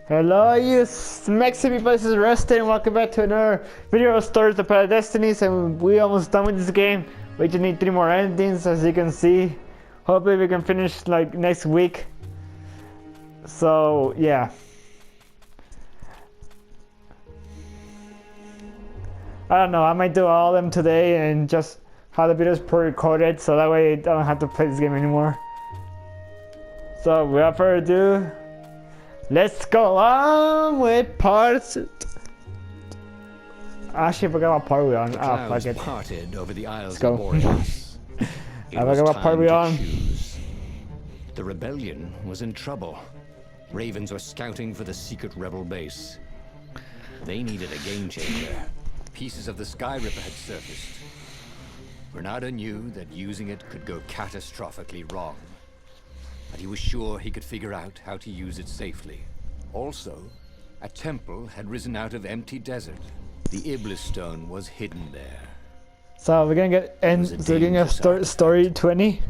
Hello, you Mexican people. This is Rustin. Welcome back to another video of Stories of Destinies. And we almost done with this game. We just need 3 more endings, as you can see. Hopefully, we can finish like next week. So yeah. I don't know. I might do all of them today and just have the videos pre-recorded, so that way I don't have to play this game anymore. So without further ado, let's go on with parts. Actually, I forgot what part we're on. Oh, fuck it. Parted over the Isles Let's go. of Boreas. I forgot what part we're on. The rebellion was in trouble. Ravens were scouting for the secret rebel base. They needed a game changer. Pieces of the Sky Ripper had surfaced. Reynardo knew that using it could go catastrophically wrong. But he was sure he could figure out how to use it safely. Also, a temple had risen out of empty desert. The Iblis stone was hidden there. So we're gonna get story 20.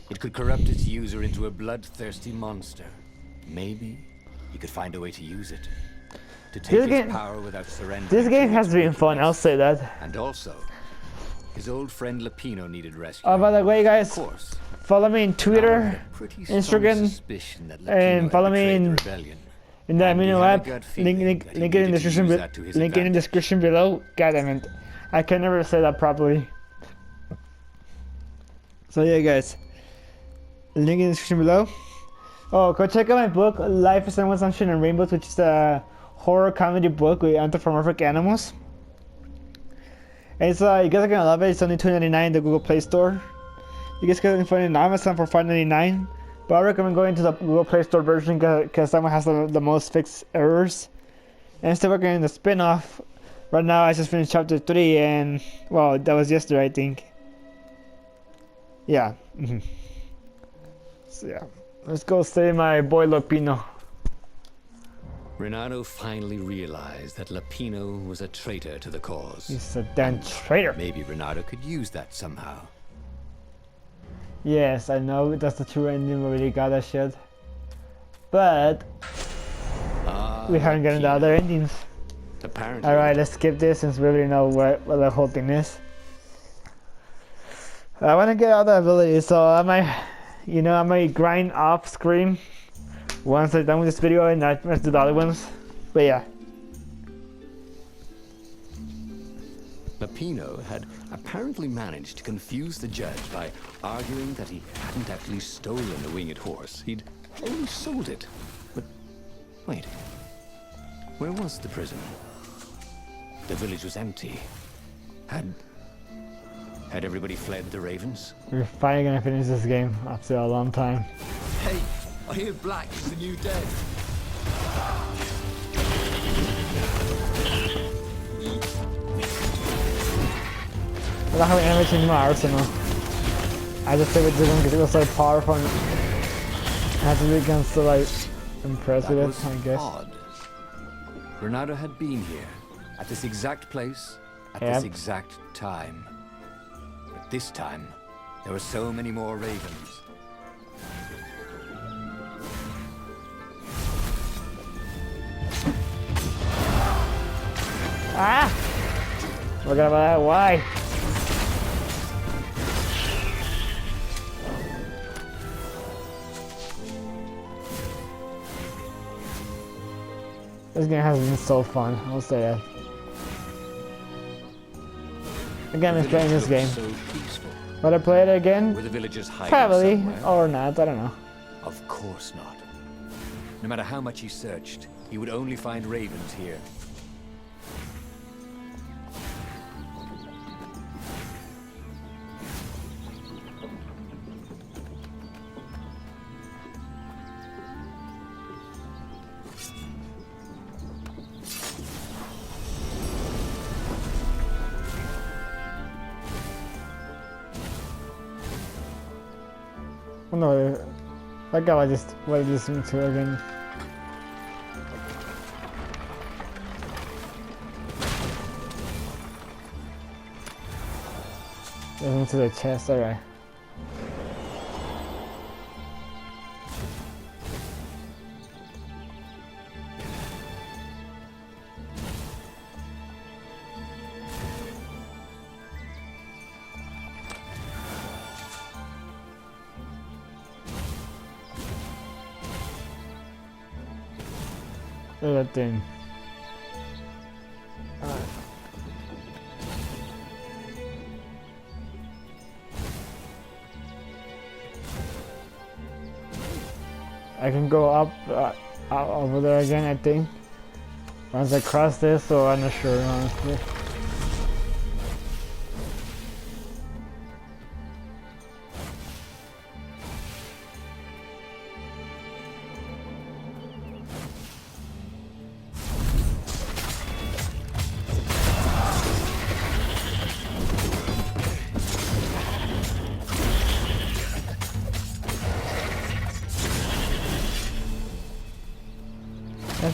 It could corrupt its user into a bloodthirsty monster. Maybe he could find a way to use it. To take its power without surrender. This game has been fun, I'll say that. And also, his old friend Lapino needed rescue. Oh, by the way, guys, of course, follow me on Twitter, Instagram, and follow me in the Amino app. Link it in the description. Link it in the description below. God damn it, I can never say that properly. So yeah, guys, link in the description below. Oh, go check out my book, Life is Sunshine and Rainbows, which is a horror comedy book with anthropomorphic animals. And it's you guys are gonna love it. It's only $2.99 in the Google Play Store. You guys can find it on Amazon for $5.99. But I recommend going to the Google Play Store version because that one has the most fixed errors. And I'm still working on the spin-off. Right now I just finished chapter 3 and, well, that was yesterday, I think. Yeah. So yeah. Let's go save my boy Lapino. Reynardo finally realized that Lapino was a traitor to the cause. He's a damn traitor. Maybe Reynardo could use that somehow. Yes, I know that's the true ending. We already got that shit. But we haven't gotten the other endings. Apparently. Alright, let's skip this since we already know what the whole thing is. I want to get all the abilities, so I might grind off screen once I'm done with this video and not do the other ones. But yeah. Lapino had apparently managed to confuse the judge by arguing that he hadn't actually stolen the winged horse. He'd only sold it. But wait, where was the prison? The village was empty. Had everybody fled the Ravens? We're finally gonna finish this game after a long time. Hey, I hear Black is the new dead. I don't have anything in my arsenal. I just took it to them because it was so powerful and I had to be against so like impressed with it, I guess. Odd. Reynardo had been here at this exact place at this exact time. But this time there were so many more ravens. Ah! Forgot about that. Why? This game has been so fun, I'll say that. Again, I'm playing this game. So peaceful. Will I play it again? Were the villagers hiding Probably, somewhere? or not, I don't know. Of course not. No matter how much he searched, he would only find ravens here. Oh no, that guy I just listened to again. Into the chest, alright. Look at that thing. I can go up over there again, I think. Once I cross this, so I'm not sure, honestly.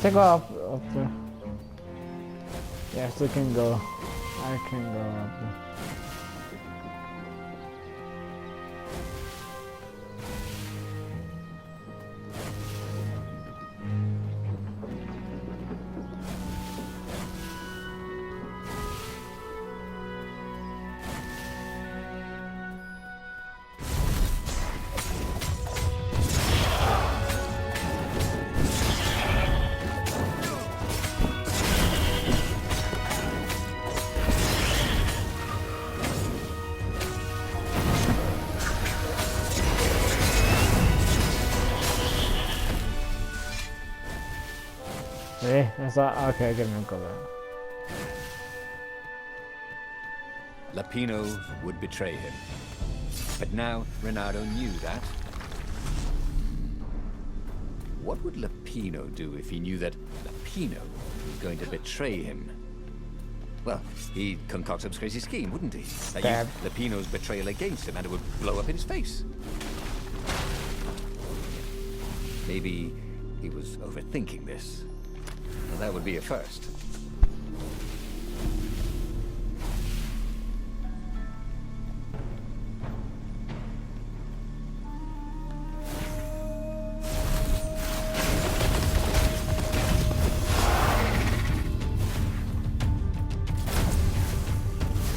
Let's go up there. Yes, I can go. I can go up there. Hey, that's not okay. I can go there. Lapino would betray him. But now Reynardo knew that. What would Lapino do if he knew that Lapino was going to betray him? Well, he'd concoct some crazy scheme, wouldn't he? Use Lapino's betrayal against him and it would blow up in his face. Maybe he was overthinking this. Well, that would be a first.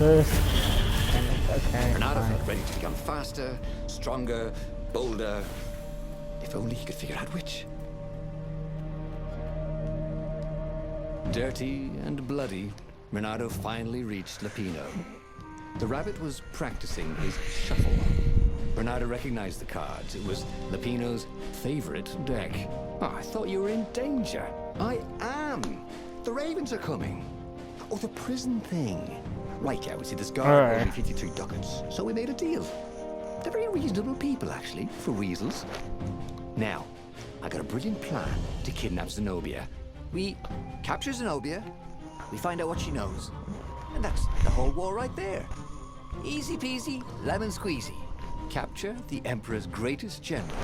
Okay. Reynardo felt ready to become faster, stronger, bolder. If only he could figure out which. Dirty and bloody, Reynardo finally reached Lapino. The rabbit was practicing his shuffle. Reynardo recognized the cards. It was Lapino's favorite deck. Oh, I thought you were in danger. I am. The ravens are coming. Oh, the prison thing. Right, yeah, we see this guard owed me 53 ducats, so we made a deal. They're very reasonable people, actually, for weasels. Now, I got a brilliant plan to kidnap Zenobia. We capture Zenobia, we find out what she knows, and that's the whole war right there. Easy peasy, lemon squeezy. Capture the Emperor's greatest general,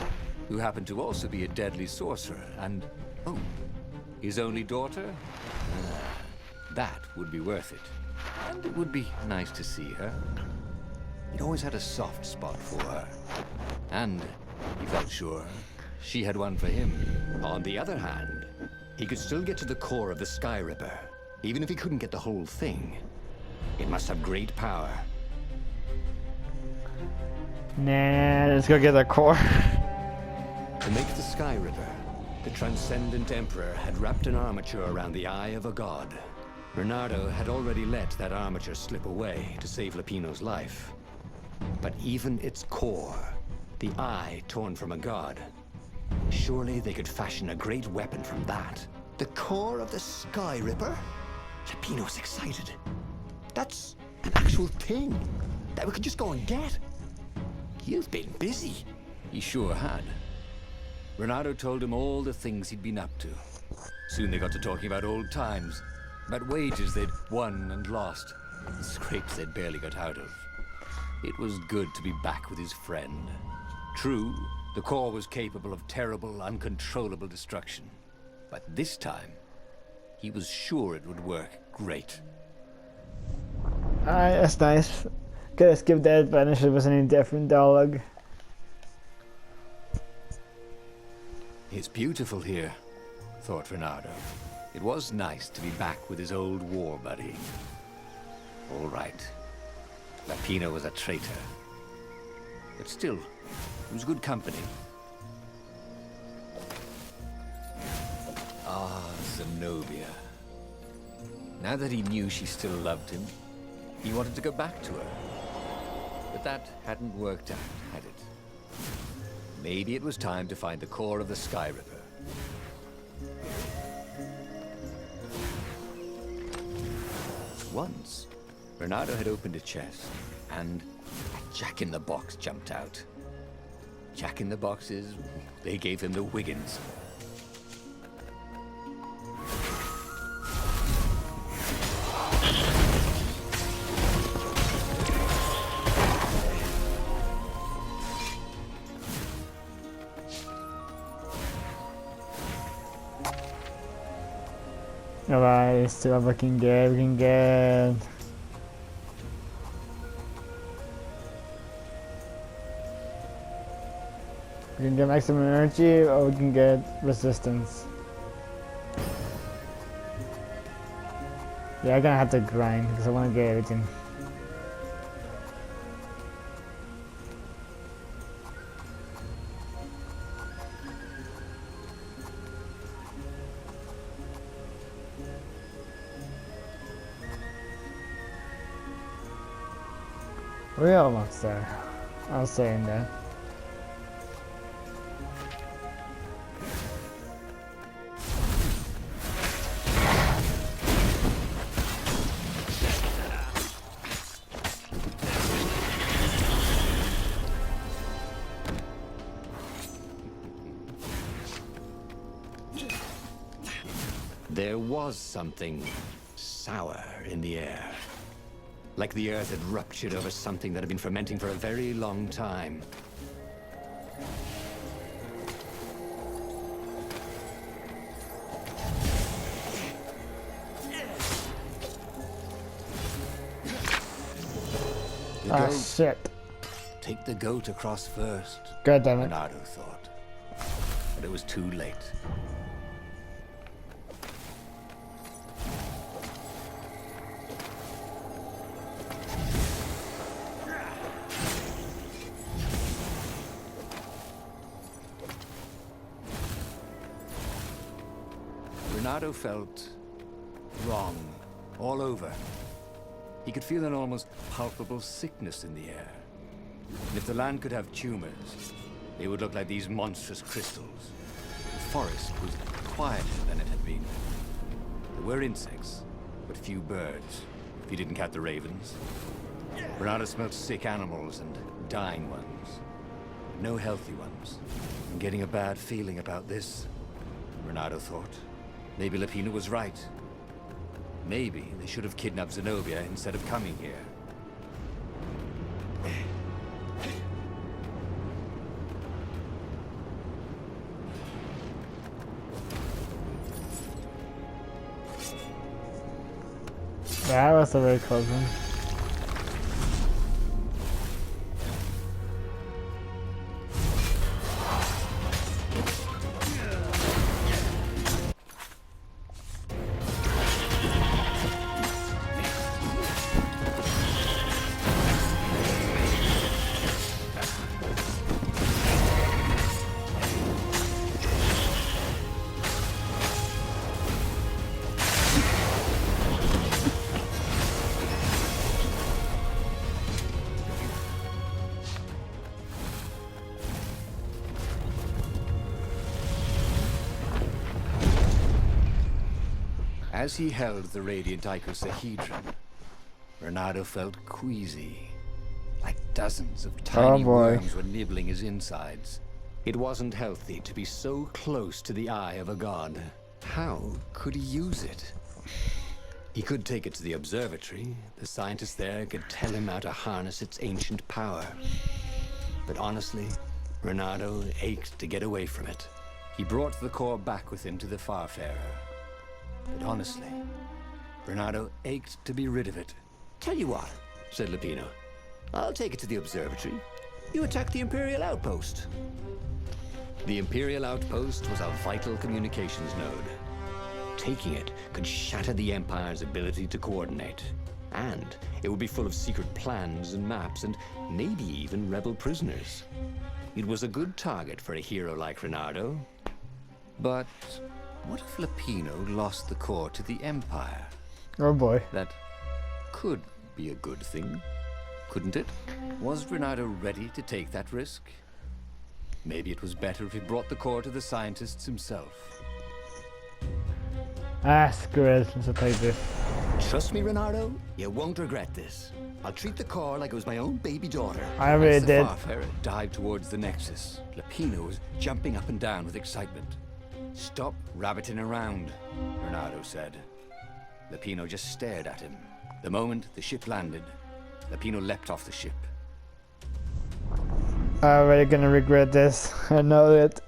who happened to also be a deadly sorcerer, and, oh, his only daughter? That would be worth it. And it would be nice to see her. He'd always had a soft spot for her. And he felt sure she had one for him. On the other hand, he could still get to the core of the Sky Ripper, even if he couldn't get the whole thing. It must have great power. Nah, let's go get the core. To make the Sky Ripper, the Transcendent Emperor had wrapped an armature around the eye of a god. Reynardo had already let that armature slip away to save Lapino's life. But even its core, the eye torn from a god, surely they could fashion a great weapon from that. The core of the Sky Ripper? Lapino's excited. That's an actual thing that we could just go and get. You've been busy. He sure had. Reynardo told him all the things he'd been up to. Soon they got to talking about old times, about wages they'd won and lost, and scrapes they'd barely got out of. It was good to be back with his friend. True, the core was capable of terrible, uncontrollable destruction. But this time, he was sure it would work great. Alright, that's nice. Could have skipped that, but it was an indifferent dialogue. It's beautiful here, thought Reynardo. It was nice to be back with his old war buddy. All right. Lapino was a traitor. But still, it was good company. Ah, Zenobia. Now that he knew she still loved him, he wanted to go back to her. But that hadn't worked out, had it? Maybe it was time to find the core of the Sky Ripper. Once, Reynardo had opened a chest, and a Jack-in-the-Box jumped out. Jack-in-the-Boxes, they gave him the Wiggins. Alright, still looking good, looking good. We can get maximum energy, or we can get resistance. Yeah, I'm gonna have to grind because I want to get everything. We're almost there. I'll say in there. There was something sour in the air. Like the earth had ruptured over something that had been fermenting for a very long time. Ah, shit. Take the goat across first, God damn it. Reynardo thought. But it was too late. Reynardo felt wrong all over. He could feel an almost palpable sickness in the air. And if the land could have tumors, they would look like these monstrous crystals. The forest was quieter than it had been. There were insects, but few birds, if you didn't count the ravens. Reynardo smelled sick animals and dying ones. No healthy ones. I'm getting a bad feeling about this, Reynardo thought. Maybe Lupino was right. Maybe they should have kidnapped Zenobia instead of coming here. That was a very close one. As he held the radiant icosahedron, Reynardo felt queasy, like dozens of tiny worms were nibbling his insides. It wasn't healthy to be so close to the eye of a god. How could he use it? He could take it to the observatory. The scientists there could tell him how to harness its ancient power. But honestly, Reynardo ached to get away from it. He brought the core back with him to the Farfarer. But honestly, Reynardo ached to be rid of it. Tell you what, said Lupino. I'll take it to the observatory. You attack the Imperial outpost. The Imperial outpost was a vital communications node. Taking it could shatter the Empire's ability to coordinate. And it would be full of secret plans and maps and maybe even rebel prisoners. It was a good target for a hero like Reynardo. But What if Lapino lost the core to the Empire? Oh boy. That could be a good thing, couldn't it? Was Reynardo ready to take that risk? Maybe it was better if he brought the core to the scientists himself. Ah, screw it. Let's just take this. Trust me, Reynardo, you won't regret this. I'll treat the core like it was my own baby daughter. I really As the did. Farfarer dived towards the Nexus, Lapino was jumping up and down with excitement. Stop rabbiting around, Reynardo said. Lapino just stared at him. The moment the ship landed, Lapino leapt off the ship. I'm really gonna regret this. I know it.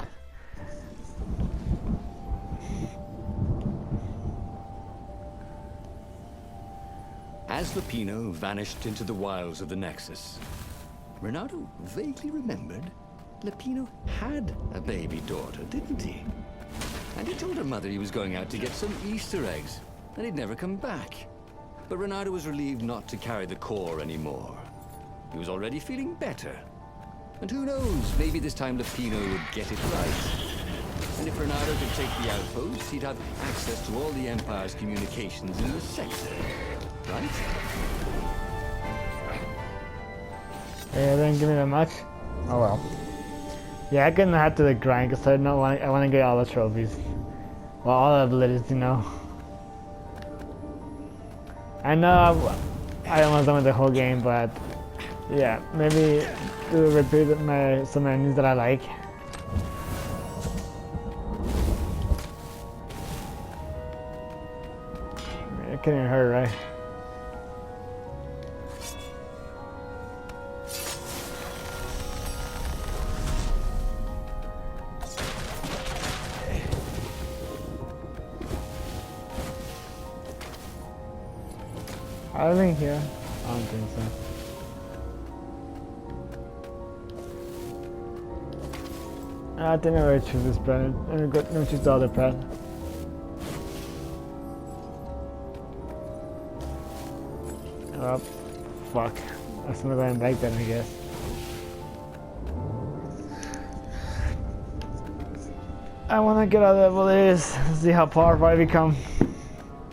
As Lapino vanished into the wilds of the Nexus, Reynardo vaguely remembered Lapino had a baby daughter, didn't he? And he told her mother he was going out to get some Easter eggs, and he'd never come back. But Reynardo was relieved not to carry the core anymore. He was already feeling better. And who knows, maybe this time Lapino would get it right. And if Reynardo could take the outpost, he'd have access to all the Empire's communications in the sector. Right? Yeah, they didn't give me that much. Oh well. Yeah, I couldn't have to grind because I want to get all the trophies. Well, all the abilities, you know. I know I almost done with the whole game, but yeah, maybe to repeat some enemies that I like. It can't even hurt, right? I don't think here. I don't think so. I think I'm gonna choose this pet. I'm gonna choose the other pet. Oh, fuck. That's not going back then, I guess. I wanna get out of the abilities, see how powerful I become.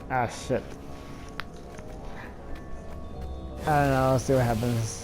Ah, shit. I don't know, let's see what happens.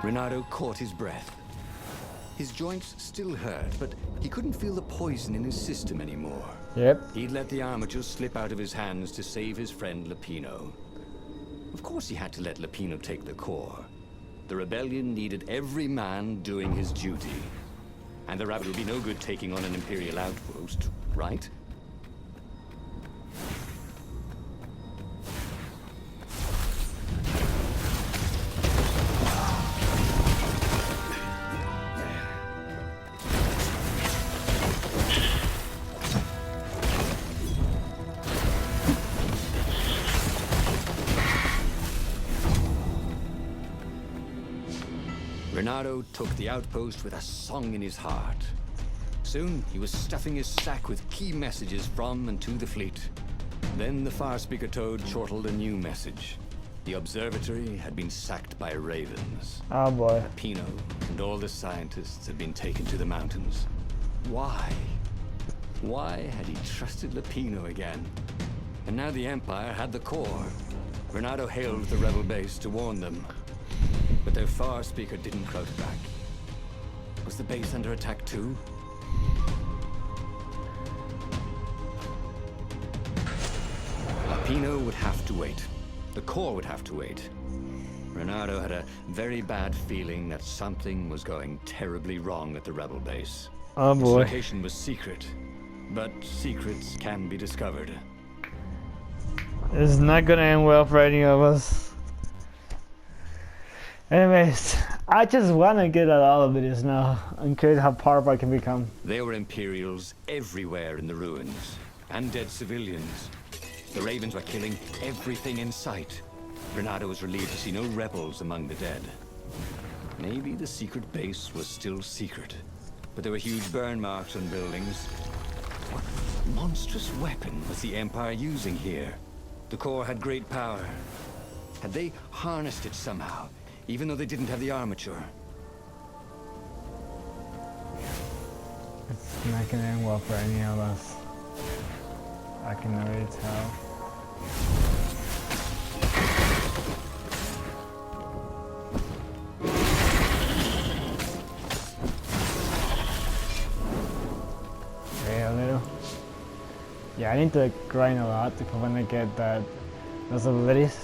Reynardo caught his breath. His joints still hurt, but he couldn't feel the poison in his system anymore. Yep. He'd let the armature slip out of his hands to save his friend Lapino. Of course he had to let Lapino take the core. The rebellion needed every man doing his duty. And the rabbit would be no good taking on an Imperial outpost, right? Reynardo took the outpost with a song in his heart. Soon, he was stuffing his sack with key messages from and to the fleet. Then the far-speaker toad chortled a new message. The observatory had been sacked by ravens. Oh boy. Lapino and all the scientists had been taken to the mountains. Why? Why had he trusted Lapino again? And now the Empire had the core. Reynardo hailed the rebel base to warn them. But their far-speaker didn't crowd back. Was the base under attack too? Lapino would have to wait. The core would have to wait. Reynardo had a very bad feeling that something was going terribly wrong at the rebel base. Oh Its boy. location was secret, but secrets can be discovered. It's not gonna end well for any of us. Anyways, I just wanna get at all of this now. I'm curious how powerful I can become. There were Imperials everywhere in the ruins, and dead civilians. The Ravens were killing everything in sight. Reynardo was relieved to see no rebels among the dead. Maybe the secret base was still secret, but there were huge burn marks on buildings. What monstrous weapon was the Empire using here? The core had great power. Had they harnessed it somehow, even though they didn't have the armature? It's not gonna end well for any of us. I can already tell. Okay, a little. Yeah, I need to grind a lot if I want to get those abilities.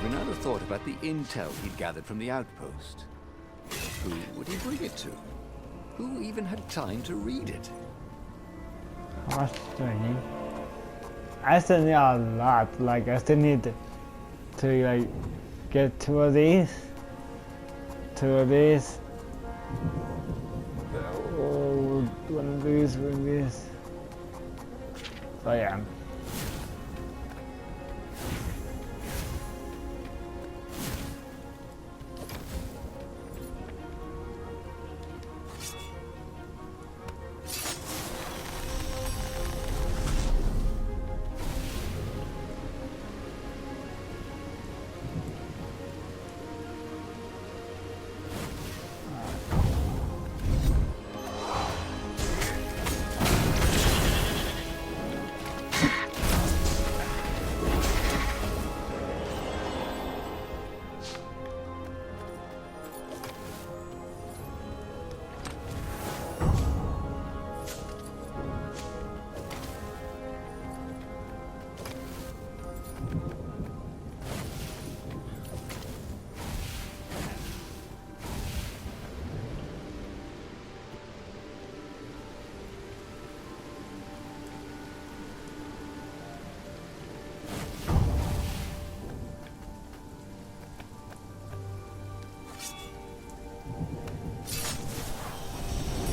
Reynardo thought about the intel he'd gathered from the outpost. Who would he bring it to? Who even had time to read it? How much do I need? I still need a lot. Like, I still need to like get two of these. Oh, one of these. So yeah.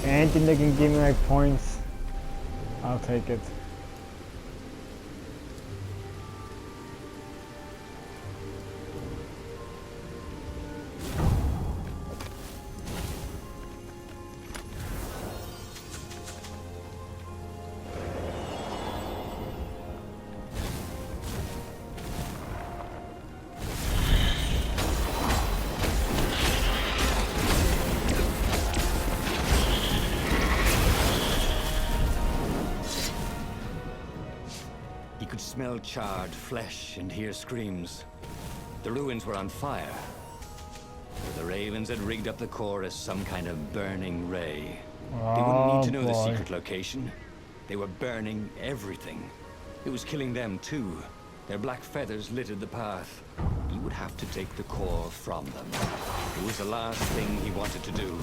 Anything that can give me like points, I'll take it. Smell charred flesh and hear screams. The ruins were on fire. The Ravens had rigged up the core as some kind of burning ray. They wouldn't need to know the secret location. They were burning everything. It was killing them too. Their black feathers littered the path. He would have to take the core from them. It was the last thing he wanted to do.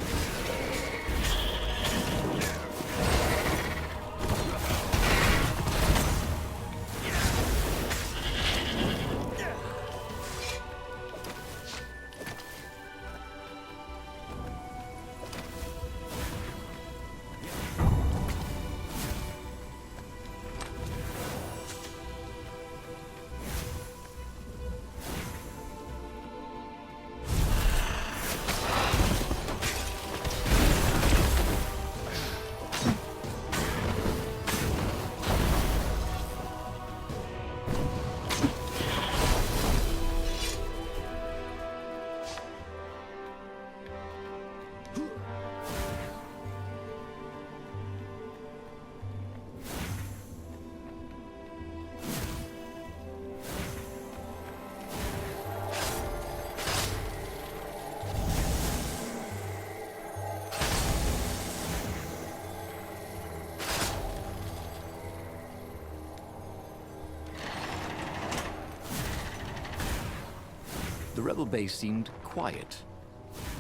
rebel base seemed quiet.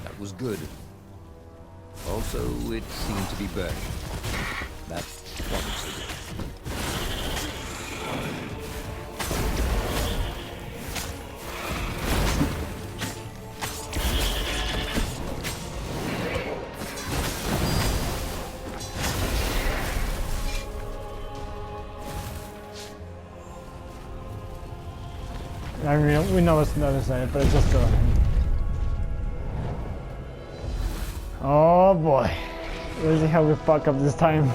That was good. Also, it seemed to be burning. That wasn't so good. I mean, we know it's the other side, but it's just still. Oh boy. Let's see how we fuck up this time.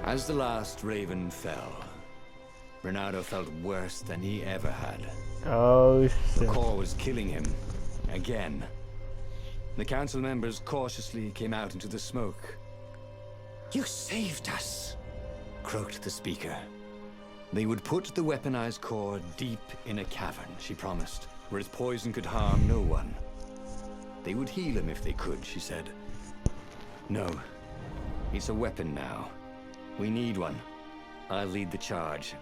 As the last raven fell, Reynardo felt worse than he ever had. Oh The shit. core was killing him. Again. The council members cautiously came out into the smoke. "You saved us," croaked the speaker. They would put the weaponized core deep in a cavern, she promised, where its poison could harm no one. They would heal him if they could, she said. No, it's a weapon now. We need one. I'll lead the charge.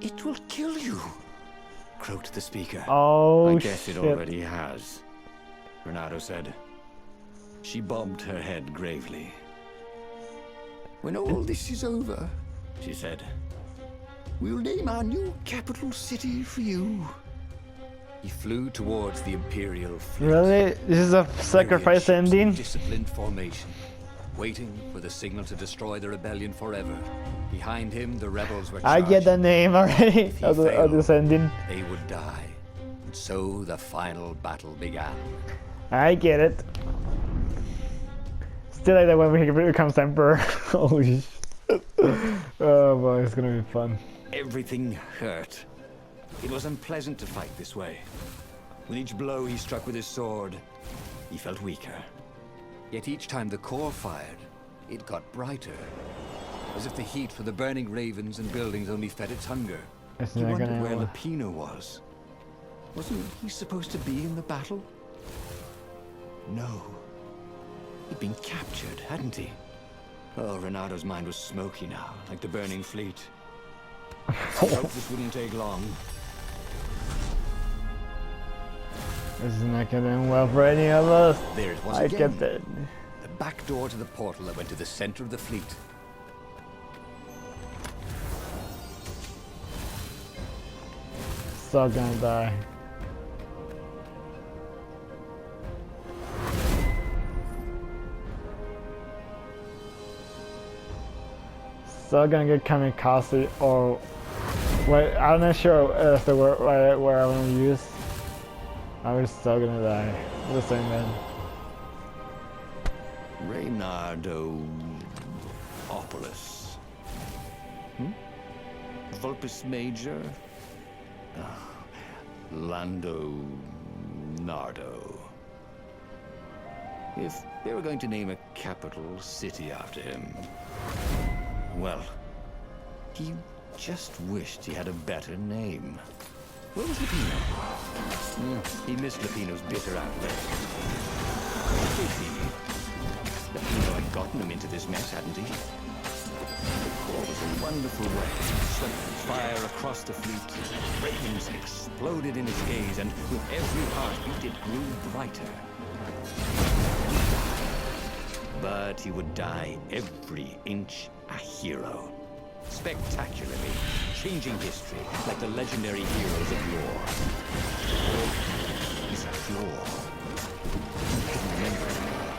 "It will kill you," croaked the speaker. Oh I guess shit. it already has, Reynardo said. She bobbed her head gravely. "When all this is over," she said, "we'll name our new capital city for you." He flew towards the Imperial fleet. Really? This is a sacrifice Myriad ships in ending? disciplined formation, waiting for the signal to destroy the rebellion forever. Behind him, the rebels were I get the charging. name already If he of this failed, ending. They would die. And so the final battle began. I get it. Still like that when he becomes emperor. Holy shit. Oh boy, it's gonna be fun. Everything hurt. It was unpleasant to fight this way. With each blow he struck with his sword, he felt weaker. Yet each time the core fired, it got brighter. As if the heat for the burning ravens and buildings only fed its hunger. It's He not wondered gonna where work. Lupino was. Wasn't he supposed to be in the battle? No. He'd been captured, hadn't he? Oh, Reynardo's mind was smoky now, like the burning fleet. I hoped this wouldn't take long. This is not gonna end well for any of us. There it was I again. get that. The back door to the portal that went to the center of the fleet. So gonna die. So gonna get kamikaze or wait, I'm not sure if the word where I want to use. I was so gonna die. The same man. Reynardo-Opolis. Vulpus Major? Lando Nardo. If they were going to name a capital city after him, well, he just wished he had a better name. Where was Lupino? He missed Lupino's bitter outlet. Did he? Lupino had gotten him into this mess, hadn't he? The core was a wonderful way. Swept fire across the fleet. Ravens exploded in his gaze, and with every heartbeat it grew brighter. But he would die every inch a hero. Spectacularly, changing history like the legendary heroes of yore. He's pure. He couldn't remember anymore.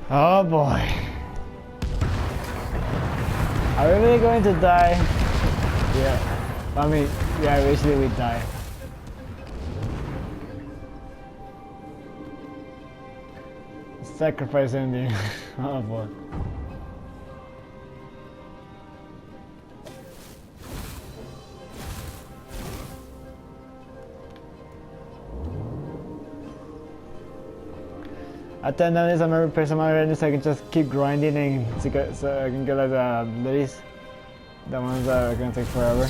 Oh boy. Are we really going to die? Yeah. I mean, yeah, basically we die. Sacrifice ending. Oh boy. At the end of this, I'm gonna repair some other engines so I can just keep grinding and so I can get like the abilities. The ones that are gonna take forever.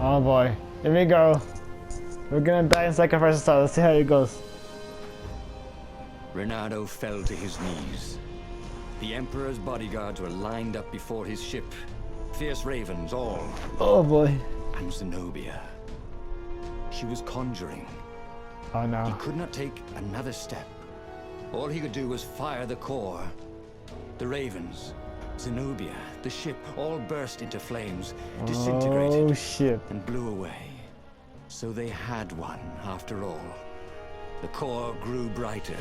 Oh boy. Here we go. We're gonna die in sacrifice style. Let's see how it goes. Reynardo fell to his knees. The Emperor's bodyguards were lined up before his ship. Fierce ravens, all. Oh boy. And Zenobia. She was conjuring. Oh He no. could not take another step. All he could do was fire the core. The ravens, Zenobia, the ship, all burst into flames, disintegrated, Oh shit. and blew away. So they had one, after all. The core grew brighter.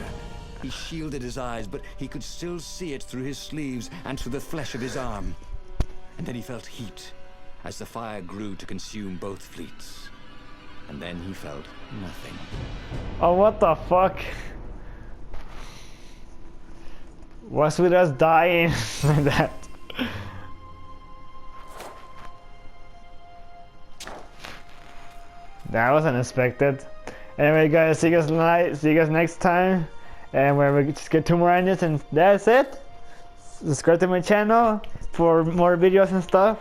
He shielded his eyes, but he could still see it through his sleeves and through the flesh of his arm. And then he felt heat, as the fire grew to consume both fleets. And then he felt nothing. Oh, what the fuck? What's with us dying like that? That was unexpected. Anyway, guys, see you guys next time. And we just get 2 more onions, and that's it. Subscribe to my channel for more videos and stuff.